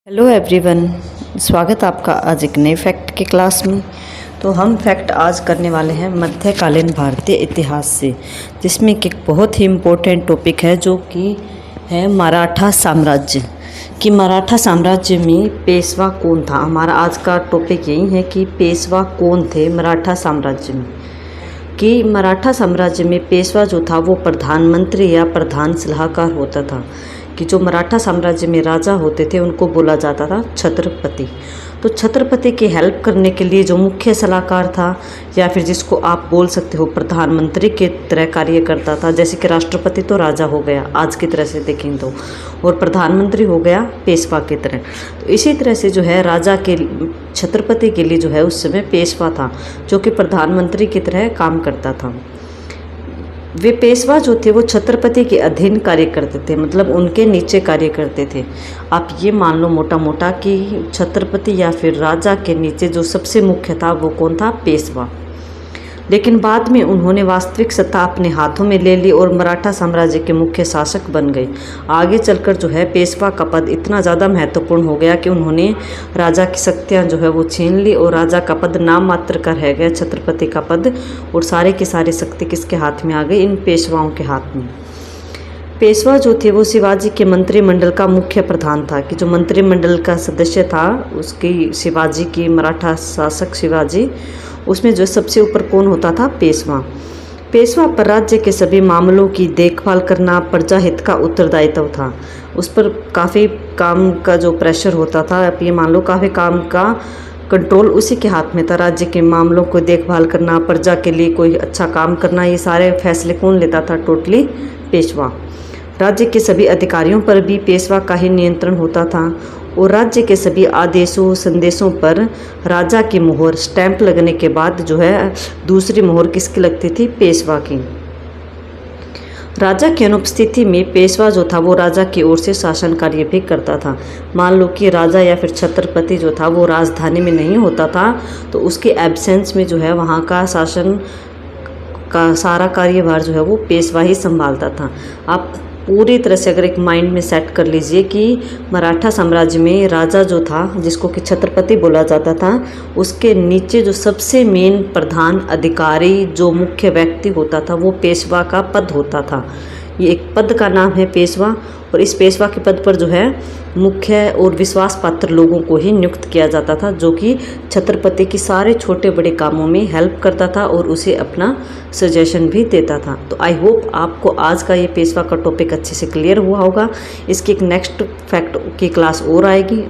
Hello everyone, स्वागत आपका आज एक नए फैक्ट की क्लास में। तो हम फैक्ट आज करने वाले हैं मध्यकालीन भारतीय इतिहास से, जिसमें कि एक बहुत ही इम्पोर्टेंट टॉपिक है जो कि है मराठा साम्राज्य। कि मराठा साम्राज्य में पेशवा कौन था। हमारा आज का टॉपिक यही है कि पेशवा कौन थे मराठा साम्राज्य में। कि मराठा साम्राज्य में पेशवा जो था वो प्रधानमंत्री या प्रधान सलाहकार होता था। कि जो मराठा साम्राज्य में राजा होते थे उनको बोला जाता था छत्रपति। तो छत्रपति की हेल्प करने के लिए जो मुख्य सलाहकार था, या फिर जिसको आप बोल सकते हो प्रधानमंत्री के तरह कार्य करता था, जैसे कि राष्ट्रपति तो राजा हो गया आज की तरह से देखें तो, और प्रधानमंत्री हो गया पेशवा की तरह। तो इसी तरह से जो है राजा के छत्रपति के लिए जो है उस समय पेशवा था, जो कि प्रधानमंत्री की तरह काम करता था। वे पेशवा जो थे वो छत्रपति के अधीन कार्य करते थे, मतलब उनके नीचे कार्य करते थे। आप ये मान लो मोटा मोटा कि छत्रपति या फिर राजा के नीचे जो सबसे मुख्य था वो कौन था, पेशवा। लेकिन बाद में उन्होंने वास्तविक सत्ता अपने हाथों में ले ली और मराठा साम्राज्य के मुख्य शासक बन गए। आगे चलकर जो है पेशवा का पद इतना ज़्यादा महत्वपूर्ण हो गया कि उन्होंने राजा की शक्तियाँ जो है वो छीन ली और राजा का पद नाम मात्र का रह गया, छत्रपति का पद, और सारे की सारी शक्ति किसके हाथ में आ गई, इन पेशवाओं के हाथ में। पेशवा जो थे वो शिवाजी के मंत्रिमंडल का मुख्य प्रधान था। कि जो मंत्रिमंडल का सदस्य था उसकी शिवाजी की, मराठा शासक शिवाजी, उसमें जो सबसे ऊपर कौन होता था, पेशवा। पेशवा पर राज्य के सभी मामलों की देखभाल करना, प्रजा हित का उत्तरदायित्व था। उस पर काफ़ी काम का जो प्रेशर होता था, आप ये मान लो काफ़ी काम का कंट्रोल उसी के हाथ में था। राज्य के मामलों को देखभाल करना, प्रजा के लिए कोई अच्छा काम करना, ये सारे फैसले कौन लेता था, टोटली पेशवा। राज्य के सभी अधिकारियों पर भी पेशवा का ही नियंत्रण होता था और राज्य के सभी आदेशों संदेशों पर राजा की मोहर, स्टैंप लगने के बाद जो है दूसरी मोहर किसकी लगती थी, पेशवा की। राजा की अनुपस्थिति में पेशवा जो था वो राजा की ओर से शासन कार्य भी करता था। मान लो कि राजा या फिर छत्रपति जो था वो राजधानी में नहीं होता था, तो उसके एब्सेंस में जो है वहाँ का शासन का सारा कार्यभार जो है वो पेशवा ही संभालता था। आप पूरी तरह से अगर एक माइंड में सेट कर लीजिए कि मराठा साम्राज्य में राजा जो था, जिसको कि छत्रपति बोला जाता था, उसके नीचे जो सबसे मेन प्रधान अधिकारी जो मुख्य व्यक्ति होता था वो पेशवा का पद होता था। ये एक पद का नाम है पेशवा, और इस पेशवा के पद पर जो है मुख्य और विश्वास पात्र लोगों को ही नियुक्त किया जाता था, जो कि छत्रपति की सारे छोटे बड़े कामों में हेल्प करता था और उसे अपना सजेशन भी देता था। तो आई होप आपको आज का ये पेशवा का टॉपिक अच्छे से क्लियर हुआ होगा। इसकी एक नेक्स्ट फैक्ट की क्लास और आएगी।